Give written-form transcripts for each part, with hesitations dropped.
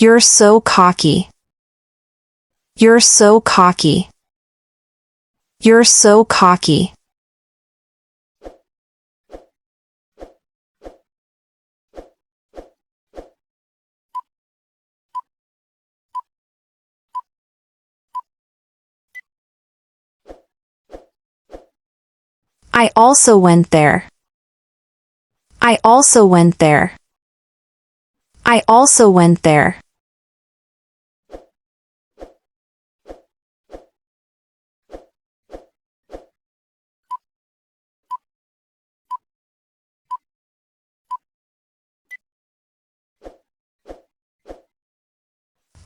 You're so cocky. You're so cocky. You're so cocky. I also went there. I also went there. I also went there.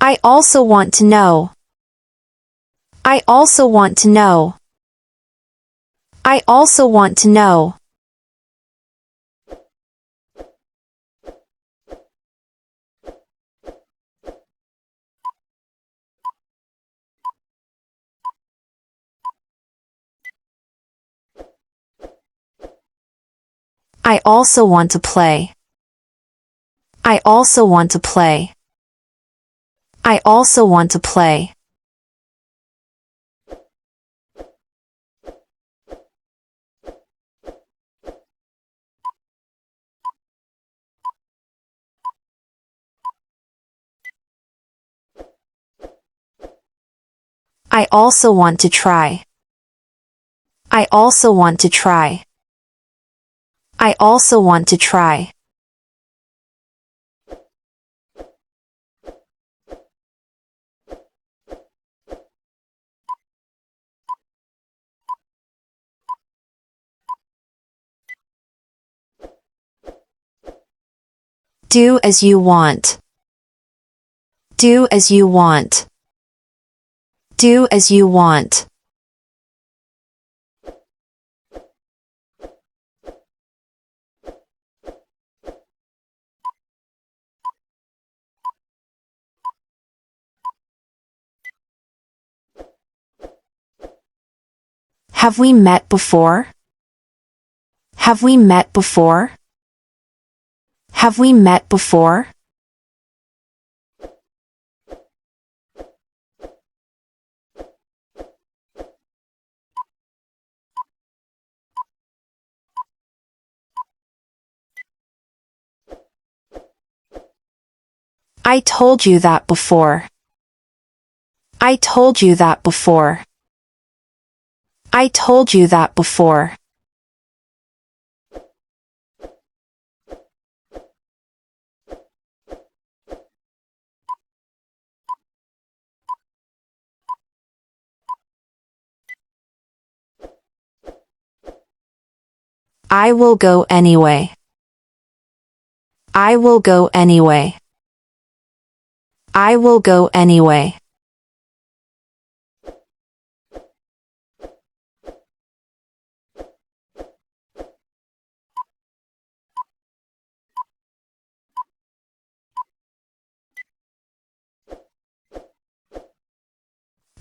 I also want to know. I also want to know. I also want to know. I also want to play. I also want to play. I also want to play. I also want to try. I also want to try. I also want to try. Do as you want. Do as you want. Do as you want. Have we met before? Have we met before? Have we met before? I told you that before. I told you that before. I told you that before. I will go anyway. I will go anyway. I will go anyway.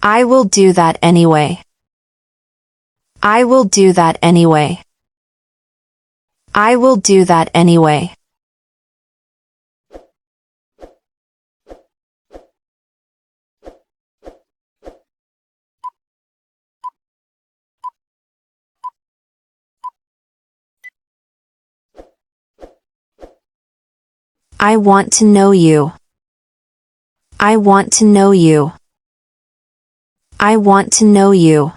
I will do that anyway. I will do that anyway. I will do that anyway. I want to know you. I want to know you. I want to know you.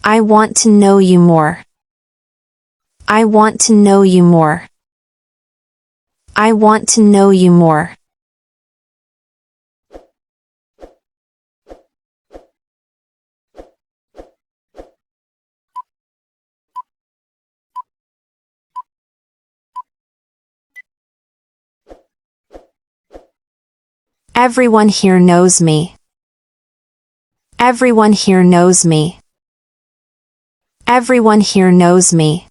I want to know you more. I want to know you more. I want to know you more. Everyone here knows me. Everyone here knows me. Everyone here knows me.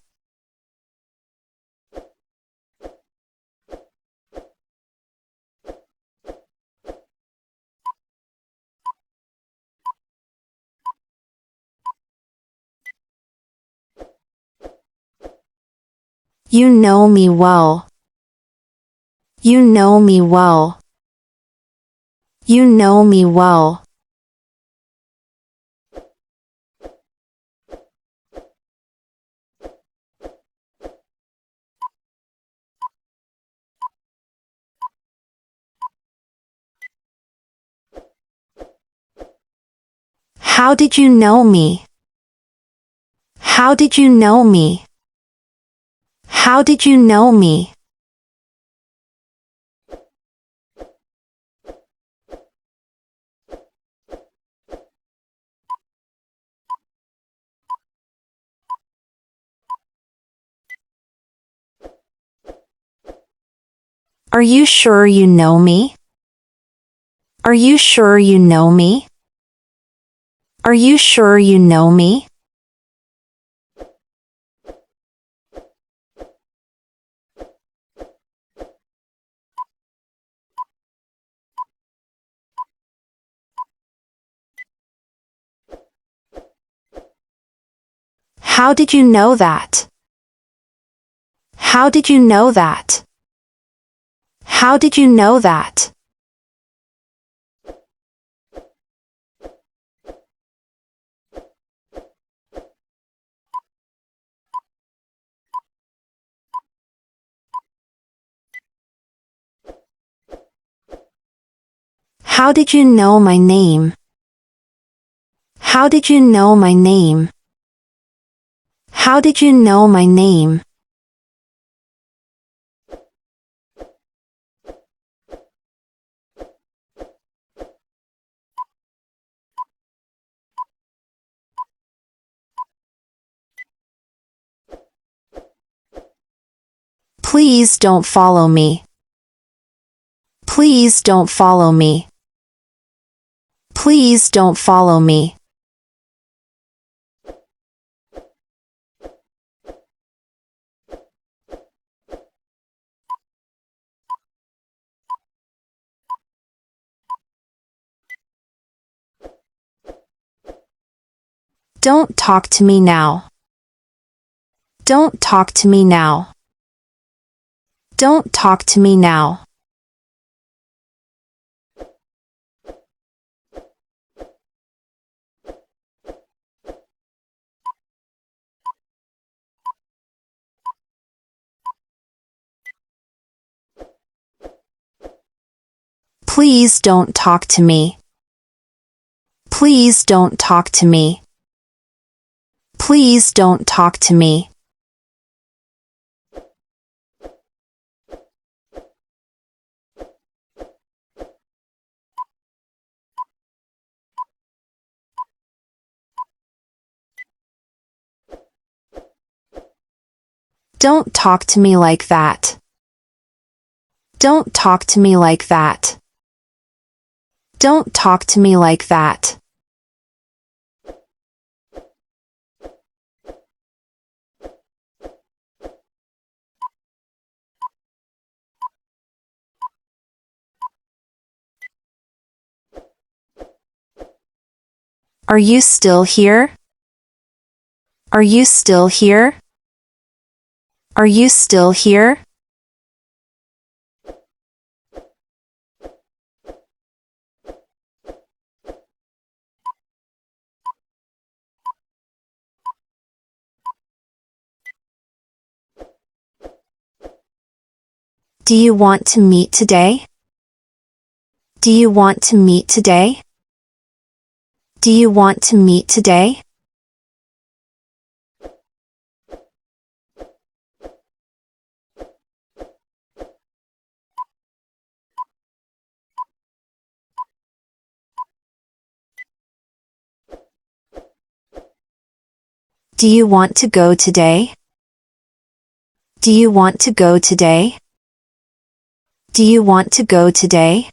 You know me well. You know me well. You know me well. How did you know me? How did you know me? How did you know me? Are you sure you know me? Are you sure you know me? Are you sure you know me? How did you know that? How did you know that? How did you know that? How did you know my name? How did you know my name? How did you know my name? Please don't follow me. Please don't follow me. Please don't follow me. Don't talk to me now. Don't talk to me now. Don't talk to me now. Please don't talk to me. Please don't talk to me. Please don't talk to me. Don't talk to me like that. Don't talk to me like that. Don't talk to me like that. Are you still here? Are you still here? Are you still here? Do you want to meet today? Do you want to meet today? Do you want to meet today? Do you want to go today? Do you want to go today? Do you want to go today?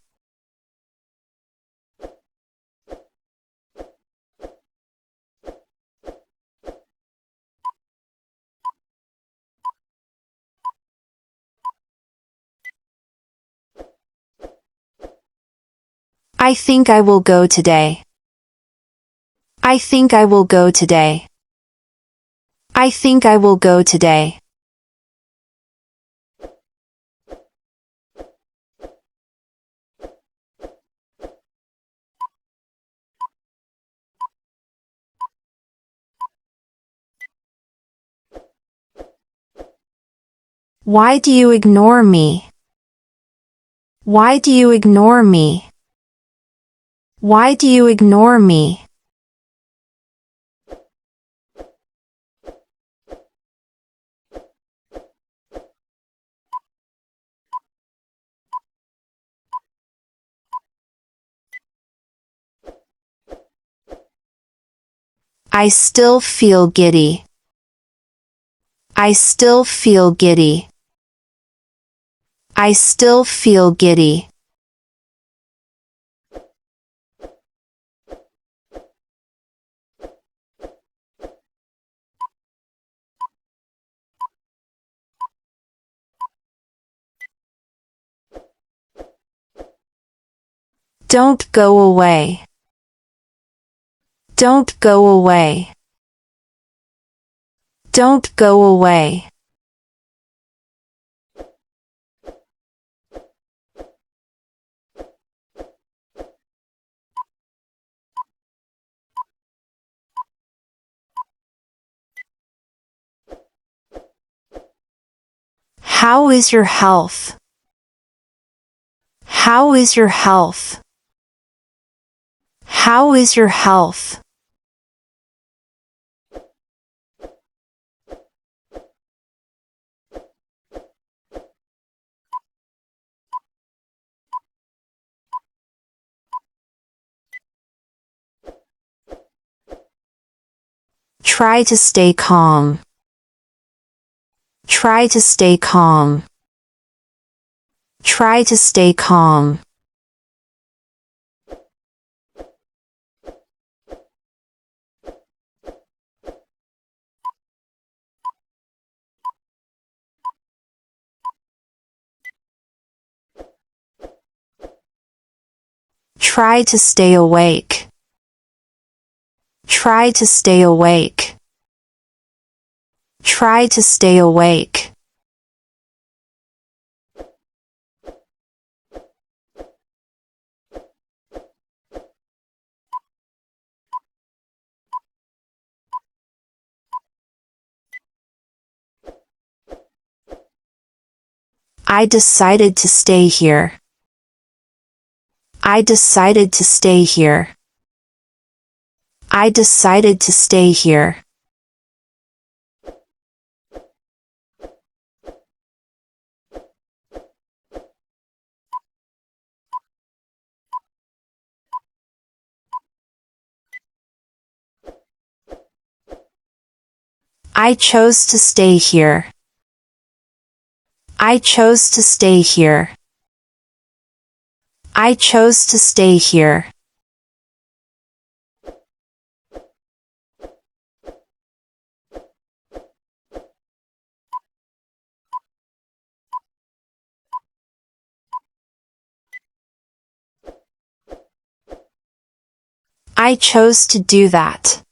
I think I will go today. I think I will go today. I think I will go today. Why do you ignore me? Why do you ignore me? Why do you ignore me? I still feel giddy. I still feel giddy. I still feel giddy. Don't go away. Don't go away. Don't go away. How is your health? How is your health? How is your health? Try to stay calm. Try to stay calm. Try to stay calm. Try to stay awake. Try to stay awake. Try to stay awake. I decided to stay here. I decided to stay here. I decided to stay here. I chose to stay here. I chose to stay here. I chose to stay here. I chose to do that.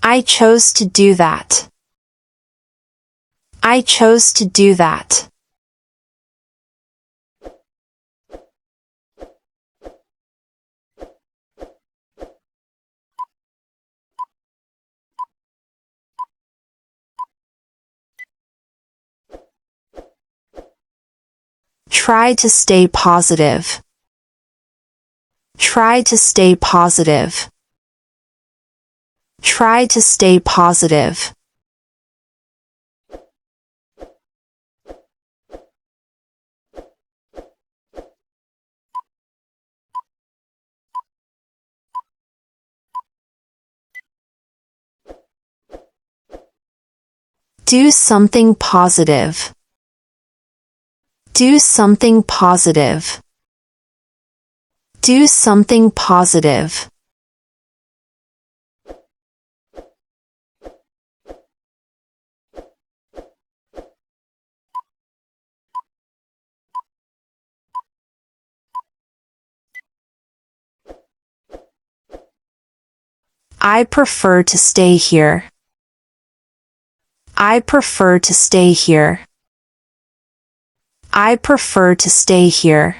I chose to do that. I chose to do that. Try to stay positive. Try to stay positive. Try to stay positive. Do something positive. Do something positive. Do something positive. I prefer to stay here. I prefer to stay here. I prefer to stay here.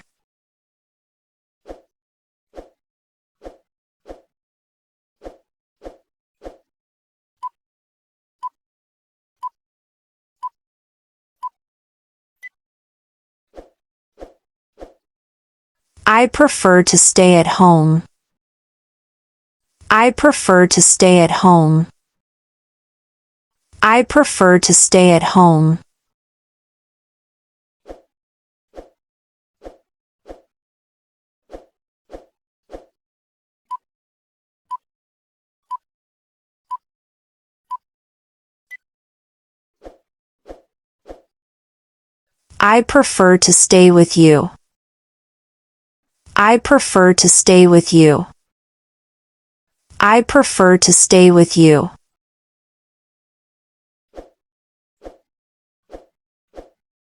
I prefer to stay at home. I prefer to stay at home. I prefer to stay at home. I prefer to stay with you. I prefer to stay with you. I prefer to stay with you.